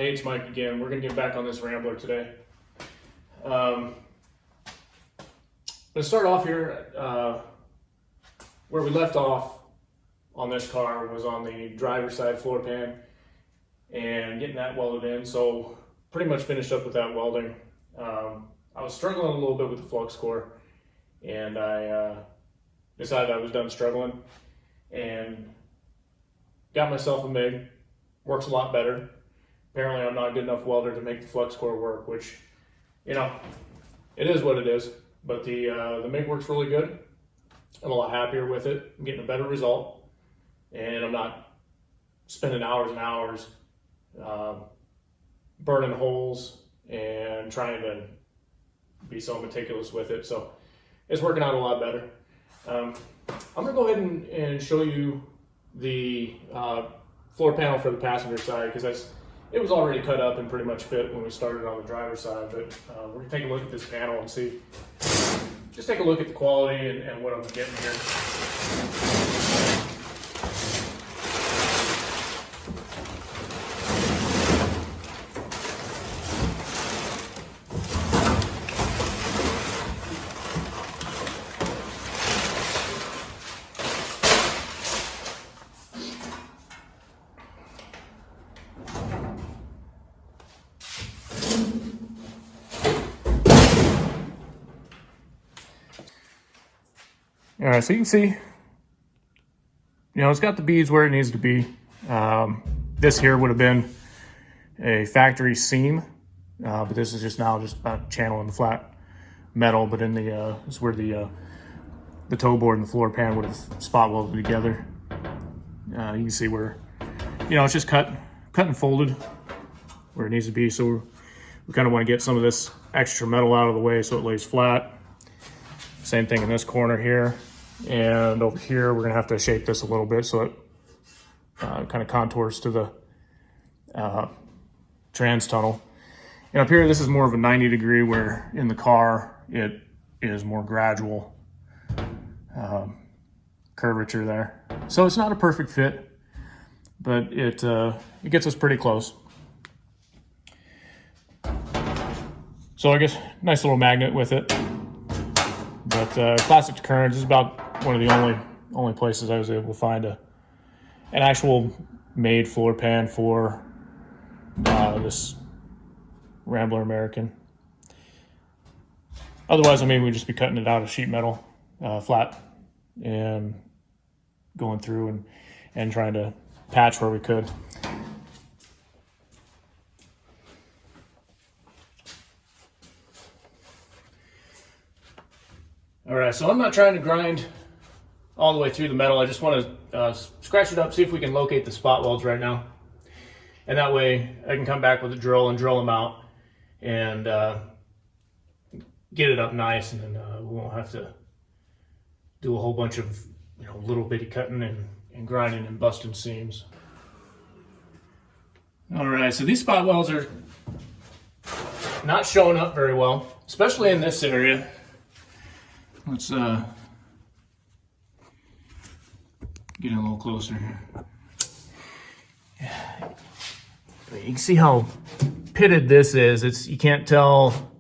Hey, it's Mike again. We're going to get back on this Rambler today. Let's start off here. Where we left off on this car was on the driver's side floor pan and getting that welded in. So pretty much finished up with that welding. I was struggling a little bit with the flux core, and I decided I was done struggling and got myself a MIG. Works a lot better. Apparently I'm not a good enough welder to make the flux core work, which, you know, it is what it is. But the MIG works really good. I'm a lot happier with it. I'm getting a better result, and I'm not spending hours and hours burning holes and trying to be so meticulous with it. So it's working out a lot better. I'm gonna go ahead and show you the floor panel for the passenger side, because it was already cut up and pretty much fit when we started on the driver's side. But we're gonna take a look at this panel and see, just take a look at the quality and what I'm getting here. All right, so you can see, you know, it's got the beads where it needs to be. This here would have been a factory seam, but this is just a channel in the flat metal. But in the is where the toe board and the floor pan would have spot welded together. You can see where, you know, it's just cut and folded where it needs to be. So we kind of want to get some of this extra metal out of the way so it lays flat. Same thing in this corner here. And over here, we're gonna have to shape this a little bit so it kind of contours to the trans tunnel. And up here, this is more of a 90 degree, where in the car, it is more gradual curvature there. So it's not a perfect fit, but it gets us pretty close. So I guess nice little magnet with it. But Classic to Currents is about one of the only places I was able to find an actual made floor pan for this Rambler American. Otherwise, I mean, we'd just be cutting it out of sheet metal, flat, and going through and trying to patch where we could. All right, so I'm not trying to grind all the way through the metal. I just want to scratch it up, see if we can locate the spot welds right now. And that way I can come back with a drill and drill them out and get it up nice, and then we won't have to do a whole bunch of, you know, little bitty cutting and grinding and busting seams. All right, so these spot welds are not showing up very well, especially in this area. Let's get in a little closer here. You can see how pitted this is. You can't tell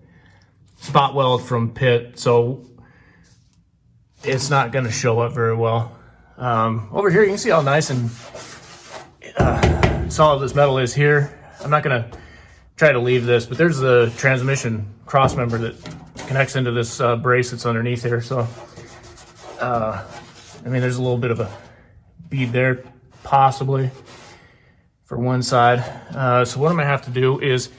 spot weld from pit, so it's not going to show up very well. Over here, you can see how nice and solid this metal is here. I'm not going to try to leave this, but there's the transmission cross member that connects into this brace that's underneath here. So, I mean, there's a little bit of a bead there, possibly, for one side. So what I'm gonna have to do is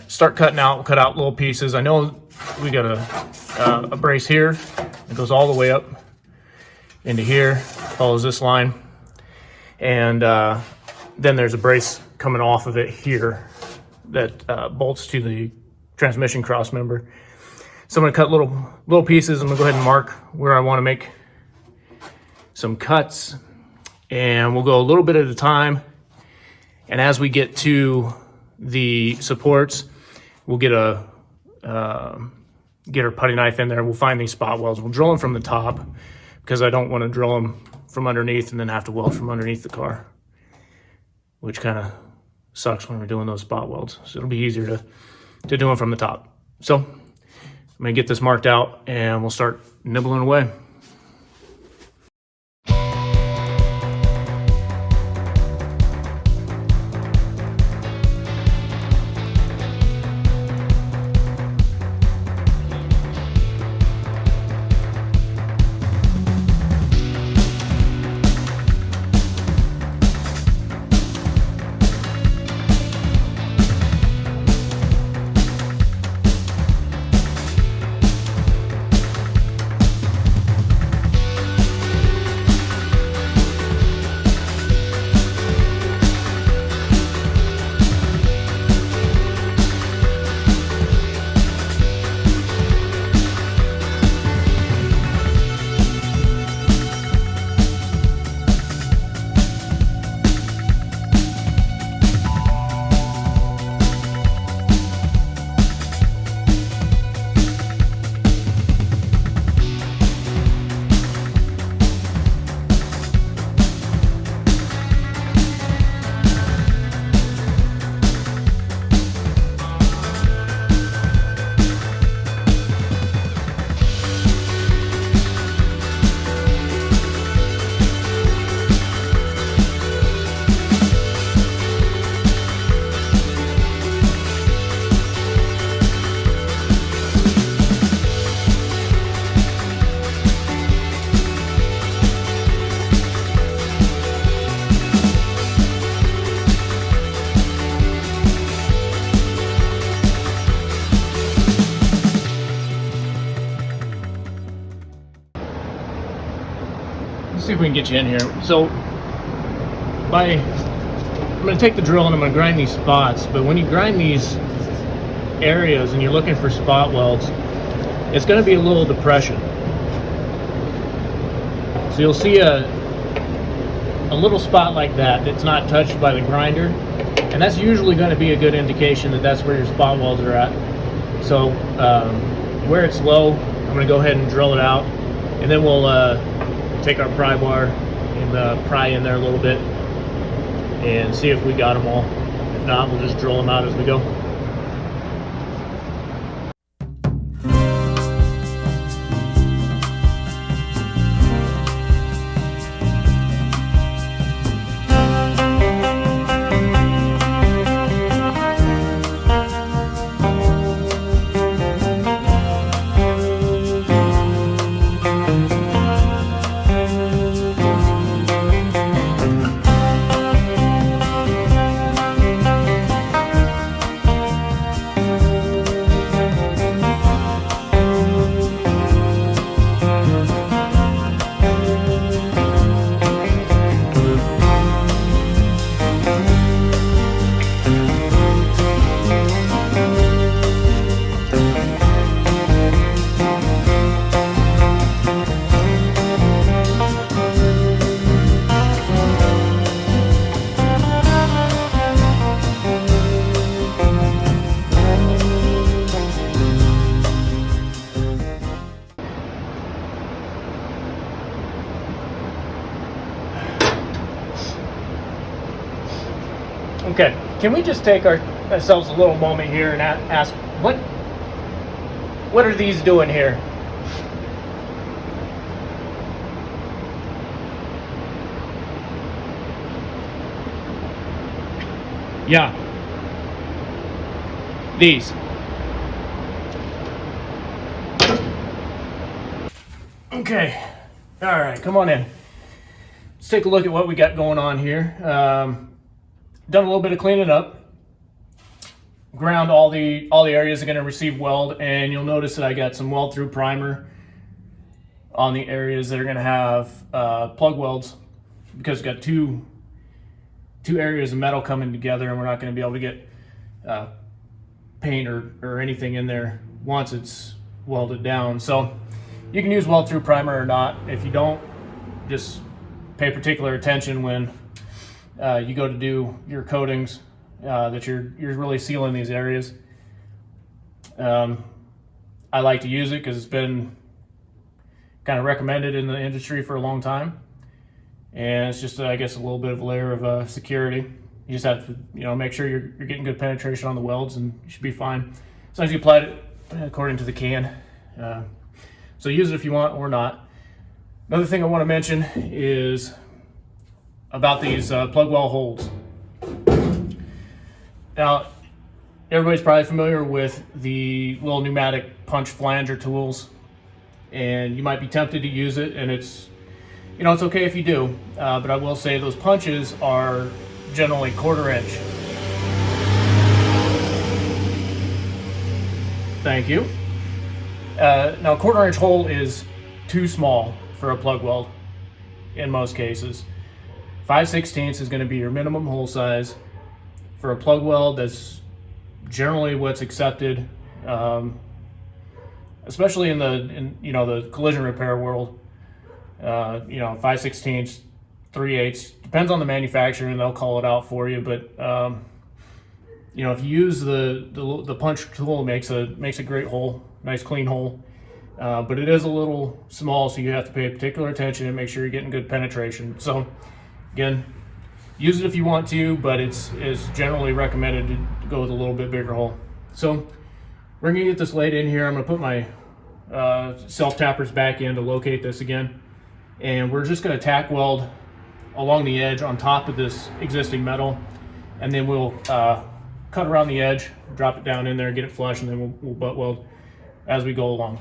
start cut out little pieces. I know we got a brace here that goes all the way up into here, follows this line, and then there's a brace coming off of it here that bolts to the transmission cross member. So I'm gonna cut little pieces. I'm gonna go ahead and mark where I wanna make some cuts, and we'll go a little bit at a time. And as we get to the supports, we'll get our putty knife in there. We'll find these spot welds. We'll drill them from the top, because I don't wanna drill them from underneath and then have to weld from underneath the car, which kind of sucks when we're doing those spot welds. So it'll be easier to do them from the top. So I'm gonna get this marked out and we'll start nibbling away. Let's see if we can get you in here. So I'm going to take the drill and I'm going to grind these spots, but when you grind these areas and you're looking for spot welds, it's going to be a little depression. So you'll see a little spot like that that's not touched by the grinder, and that's usually going to be a good indication that that's where your spot welds are at. So where it's low, I'm going to go ahead and drill it out, and then we'll take our pry bar and pry in there a little bit and see if we got them all. If not, we'll just drill them out as we go. Okay, can we just take ourselves a little moment here and ask, what are these doing here? Yeah, these. Okay, all right, come on in. Let's take a look at what we got going on here. Done a little bit of cleaning up. Ground all the areas that are going to receive weld, and you'll notice that I got some weld through primer on the areas that are going to have plug welds, because we've got two areas of metal coming together, and we're not going to be able to get paint or anything in there once it's welded down. So you can use weld through primer or not. If you don't, just pay particular attention when you go to do your coatings, that you're really sealing these areas. I like to use it because it's been kind of recommended in the industry for a long time, and it's just I guess a little bit of a layer of security. You just have to, make sure you're getting good penetration on the welds, and you should be fine. As long as you applied it according to the can. So use it if you want or not. Another thing I want to mention is about these plug well holes. Now, everybody's probably familiar with the little pneumatic punch flanger tools, and you might be tempted to use it, and it's okay if you do, but I will say those punches are generally 1/4 inch. Thank you. Now, a 1/4 inch hole is too small for a plug weld in most cases. 5/16 is going to be your minimum hole size for a plug weld. That's generally what's accepted, especially in the collision repair world. 5/16, 3/8 depends on the manufacturer, and they'll call it out for you. But if you use the punch tool, it makes a great hole, nice clean hole. But it is a little small, so you have to pay particular attention and make sure you're getting good penetration. So again, use it if you want to, but it's generally recommended to go with a little bit bigger hole. So we're gonna get this laid in here. I'm gonna put my self tappers back in to locate this again, and we're just gonna tack weld along the edge on top of this existing metal, and then we'll cut around the edge, drop it down in there, get it flush, and then we'll butt weld as we go along.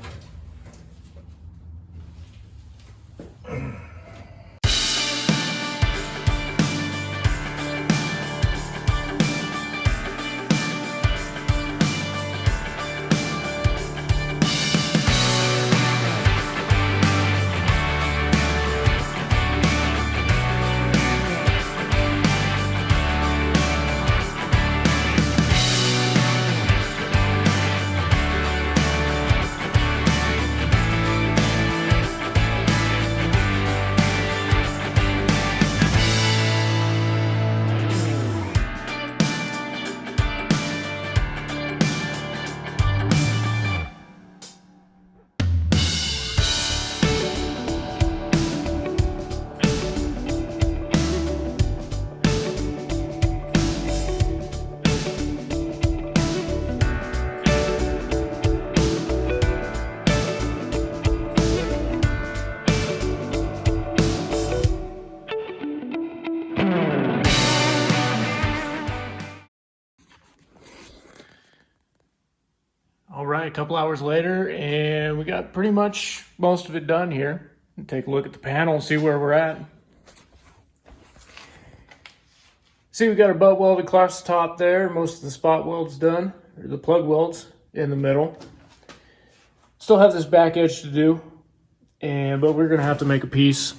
All right, a couple hours later, and we got pretty much most of it done here. Take a look at the panel and see where we're at. See, we got our butt weld across the top there. Most of the spot welds done, or the plug welds in the middle. Still have this back edge to do, but we're gonna have to make a piece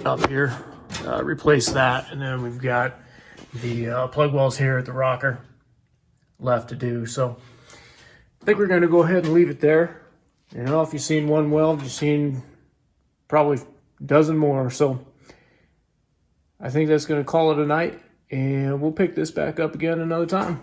up here, replace that, and then we've got the plug welds here at the rocker left to do. So I think we're going to go ahead and leave it there. If you've seen one weld, you've seen probably a dozen more. So I think that's going to call it a night, and we'll pick this back up again another time.